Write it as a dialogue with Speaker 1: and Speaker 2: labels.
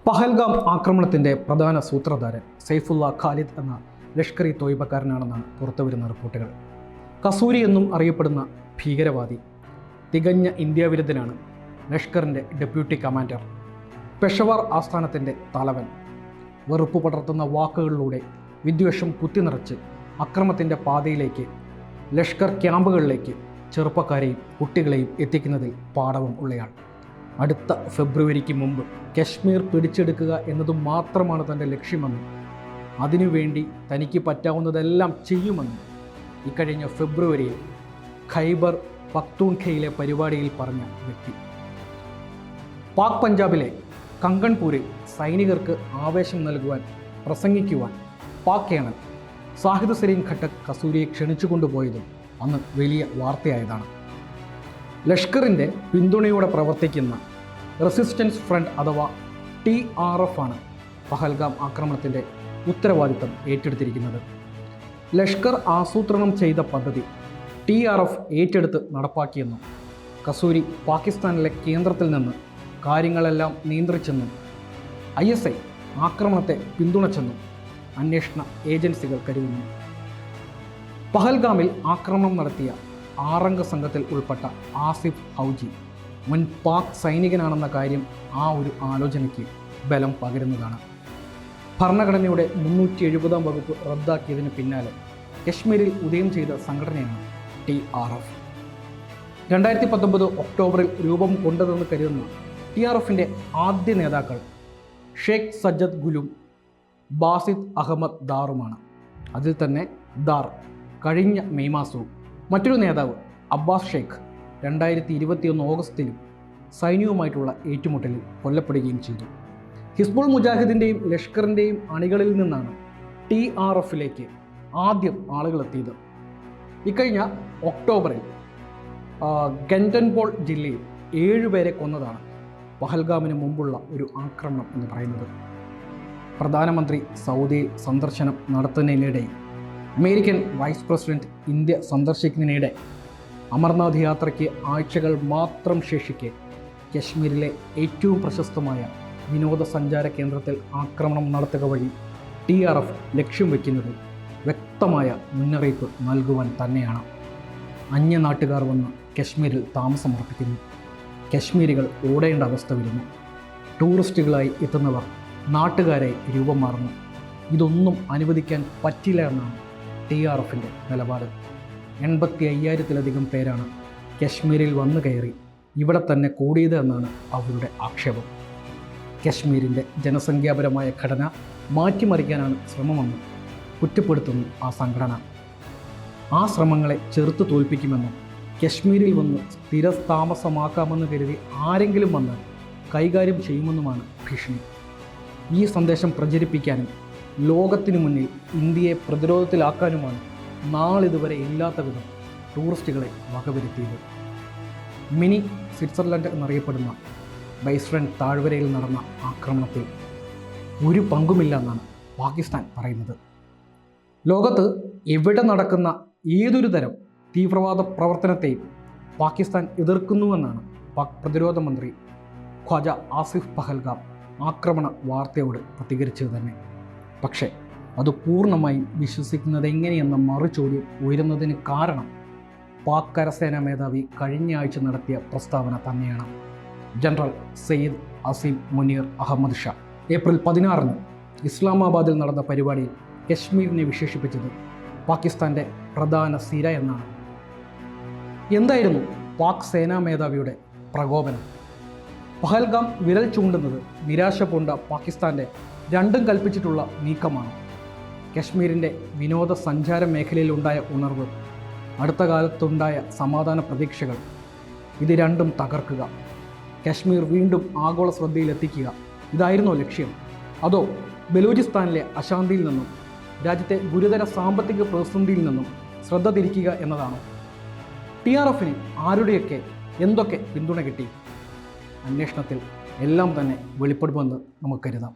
Speaker 1: പഹൽഗാം ആക്രമണത്തിൻ്റെ പ്രധാന സൂത്രധാരൻ സൈഫുള്ള ഖാലിദ് എന്ന ലഷ്കർ-ഇ തോയ്ബക്കാരനാണെന്നാണ് പുറത്തുവരുന്ന റിപ്പോർട്ടുകൾ. കസൂരി എന്നും അറിയപ്പെടുന്ന ഭീകരവാദി, തികഞ്ഞ ഇന്ത്യാവിരുദ്ധനാണ്. ലഷ്കറിൻ്റെ ഡെപ്യൂട്ടി കമാൻഡർ, പെഷവാർ ആസ്ഥാനത്തിൻ്റെ തലവൻ. വെറുപ്പ് പടർത്തുന്ന വാക്കുകളിലൂടെ വിദ്വേഷം കുത്തിനിറച്ച് അക്രമത്തിൻ്റെ പാതയിലേക്ക്, ലഷ്കർ ക്യാമ്പുകളിലേക്ക് ചെറുപ്പക്കാരെയും കുട്ടികളെയും എത്തിക്കുന്നതിൽ പാടവം ഉള്ളയാൾ. അടുത്ത ഫെബ്രുവരിക്ക് മുമ്പ് കശ്മീർ പിടിച്ചെടുക്കുക എന്നതു മാത്രമാണ് തൻ്റെ ലക്ഷ്യമെന്നും അതിനുവേണ്ടി തനിക്ക് പറ്റാവുന്നതെല്ലാം ചെയ്യുമെന്നും ഇക്കഴിഞ്ഞ ഫെബ്രുവരിയിൽ ഖൈബർ പക്തൂൺഖയിലെ പരിപാടിയിൽ പറഞ്ഞ വ്യക്തി. പാക് പഞ്ചാബിലെ കങ്കൺപൂരിൽ സൈനികർക്ക് ആവേശം നൽകുവാൻ പ്രസംഗിക്കുവാൻ പാക് കേണൽ സാഹിദ് സലീം ഖട്ടക് കസൂരിയെ ക്ഷണിച്ചുകൊണ്ടുപോയതും അന്ന് വലിയ വാർത്തയായതാണ്. ലഷ്കറിൻ്റെ പിന്തുണയോടെ പ്രവർത്തിക്കുന്ന റെസിസ്റ്റൻസ് ഫ്രണ്ട് അഥവാ TRF ആണ് പഹൽഗാം ആക്രമണത്തിൻ്റെ ഉത്തരവാദിത്തം ഏറ്റെടുത്തിരിക്കുന്നത്. ലഷ്കർ ആസൂത്രണം ചെയ്ത പദ്ധതി TRF ഏറ്റെടുത്ത് നടപ്പാക്കിയെന്നും കസൂരി പാകിസ്ഥാനിലെ കേന്ദ്രത്തിൽ നിന്ന് കാര്യങ്ങളെല്ലാം നിയന്ത്രിച്ചെന്നും ISI ആക്രമണത്തെ പിന്തുണച്ചെന്നും അന്വേഷണ ഏജൻസികൾ കരുതുന്നു. പഹൽഗാമിൽ ആക്രമണം നടത്തിയ 6 സംഘത്തിൽ ഉൾപ്പെട്ട ആസിഫ് ഹൗജി മുൻ പാക് സൈനികനാണെന്ന കാര്യം ആ ഒരു ആലോചനയ്ക്ക് ബലം പകരുന്നതാണ്. ഭരണഘടനയുടെ 370 വകുപ്പ് റദ്ദാക്കിയതിന് പിന്നാലെ കശ്മീരിൽ ഉദയം ചെയ്ത സംഘടനയാണ് TRF. 2019 ഒക്ടോബറിൽ രൂപം കൊണ്ടതെന്ന് കരുതുന്ന TRFൻ്റെ ആദ്യ നേതാക്കൾ ഷേഖ് സജ്ജദ് ഗുലും, ബാസിദ് അഹമ്മദ് ദാറുമാണ്. അതിൽ തന്നെ ദാർ കഴിഞ്ഞ മെയ് മാസവും മറ്റൊരു നേതാവ് അബ്ബാസ് ഷേഖ് 2021 ഓഗസ്റ്റിലും സൈന്യവുമായിട്ടുള്ള ഏറ്റുമുട്ടലിൽ കൊല്ലപ്പെടുകയും ചെയ്തു. ഹിസ്ബുൾ മുജാഹിദിൻ്റെയും ലഷ്കറിൻ്റെയും അണികളിൽ നിന്നാണ് TRFിലേക്ക് ആദ്യം ആളുകളെത്തിയത്. ഇക്കഴിഞ്ഞ ഒക്ടോബറിൽ ഗൻഡൻബോൾ ജില്ലയിൽ 7 പേരെ കൊന്നതാണ് പഹൽഗാമിന് മുമ്പുള്ള ഒരു ആക്രമണം എന്ന് പറയുന്നത്. പ്രധാനമന്ത്രി സൗദിയിൽ സന്ദർശനം നടത്തുന്നതിനിടെ, അമേരിക്കൻ വൈസ് പ്രസിഡന്റ് ഇന്ത്യ സന്ദർശിക്കുന്നതിനിടെ, അമർനാഥ് യാത്രയ്ക്ക് ആഴ്ചകൾ മാത്രം ശേഷിക്കെ കശ്മീരിലെ ഏറ്റവും പ്രശസ്തമായ വിനോദസഞ്ചാര കേന്ദ്രത്തിൽ ആക്രമണം നടത്തുക വഴി TRF ലക്ഷ്യം വയ്ക്കുന്നത് വ്യക്തമായ മുന്നറിയിപ്പ് നൽകുവാൻ തന്നെയാണ്. അന്യനാട്ടുകാർ വന്ന് കശ്മീരിൽ താമസമർപ്പിക്കുന്നു. കശ്മീരികൾ ഓടേണ്ട അവസ്ഥ വരുന്നു. ടൂറിസ്റ്റുകളായി എത്തുന്നവർ നാട്ടുകാരായി രൂപം മാറുന്നു. ഇതൊന്നും അനുവദിക്കാൻ പറ്റില്ല എന്നാണ് TRFൻ്റെ നിലപാട്. 85,000-ലധികം പേരാണ് കശ്മീരിൽ വന്നു കയറി ഇവിടെ തന്നെ കൂടിയത് എന്നാണ് അവരുടെ ആക്ഷേപം. കശ്മീരിൻ്റെ ജനസംഖ്യാപരമായ ഘടന മാറ്റിമറിക്കാനാണ് ശ്രമമെന്നും കുറ്റപ്പെടുത്തുന്നു ആ സംഘടന. ആ ശ്രമങ്ങളെ ചെറുത്തു തോൽപ്പിക്കുമെന്നും കശ്മീരിൽ വന്ന് സ്ഥിരതാമസമാക്കാമെന്ന് കരുതി ആരെങ്കിലും വന്ന് കൈകാര്യം ചെയ്യുമെന്നുമാണ് ഭീഷണി. ഈ സന്ദേശം പ്രചരിപ്പിക്കാനും ലോകത്തിനു മുന്നിൽ ഇന്ത്യയെ പ്രതിരോധത്തിലാക്കാനുമാണ് നാളിതുവരെ ഇല്ലാത്ത വിധം ടൂറിസ്റ്റുകളെ വകവരുത്തിയത്. മിനി സ്വിറ്റ്സർലൻഡ് എന്നറിയപ്പെടുന്ന ബൈസ്ഫ്രൻ താഴ്വരയിൽ നടന്ന ആക്രമണത്തിൽ ഒരു പങ്കുമില്ല എന്നാണ് പാകിസ്ഥാൻ പറയുന്നത്. ലോകത്ത് എവിടെ നടക്കുന്ന ഏതൊരു തരം തീവ്രവാദ പ്രവർത്തനത്തെയും പാകിസ്ഥാൻ എതിർക്കുന്നുവെന്നാണ് പാക് പ്രതിരോധ മന്ത്രി ഖ്വാജ ആസിഫ് പഹൽഗാം ആക്രമണ വാർത്തയോട് പ്രതികരിച്ചത് തന്നെ. പക്ഷേ അത് പൂർണ്ണമായും വിശ്വസിക്കുന്നത് എങ്ങനെയെന്ന മറുചോദ്യം ഉയരുന്നതിന് കാരണം പാക് കരസേനാ മേധാവി കഴിഞ്ഞ ആഴ്ച നടത്തിയ പ്രസ്താവന തന്നെയാണ്. General Sayyid Azeem Muneer Ahmed Shah April 16 ഇസ്ലാമാബാദിൽ നടന്ന പരിപാടിയിൽ കശ്മീരിനെ വിശേഷിപ്പിച്ചത് പാകിസ്ഥാൻ്റെ പ്രധാന സിര എന്നാണ്. എന്തായിരുന്നു പാക് സേനാ മേധാവിയുടെ പ്രകോപനം? പഹൽഗാം വിരൽ ചൂണ്ടുന്നത് നിരാശ പൂണ്ട പാകിസ്ഥാൻ്റെ രണ്ടും കൽപ്പിച്ചിട്ടുള്ള നീക്കമാണ്. കശ്മീരിൻ്റെ വിനോദസഞ്ചാര മേഖലയിലുണ്ടായ ഉണർവ്, അടുത്ത കാലത്തുണ്ടായ സമാധാന പ്രതീക്ഷകൾ, ഇത് രണ്ടും തകർക്കുക, കശ്മീർ വീണ്ടും ആഗോള ശ്രദ്ധയിലെത്തിക്കുക, ഇതായിരുന്നോ ലക്ഷ്യം? അതോ ബലൂചിസ്ഥാനിലെ അശാന്തിയിൽ നിന്നും രാജ്യത്തെ ഗുരുതര സാമ്പത്തിക പ്രതിസന്ധിയിൽ നിന്നും ശ്രദ്ധ തിരിക്കുക എന്നതാണോ? TRFന് ആരുടെയൊക്കെ എന്തൊക്കെ പിന്തുണ കിട്ടി? അന്വേഷണത്തിൽ എല്ലാം തന്നെ വെളിപ്പെടുമെന്ന് നമുക്ക് കരുതാം.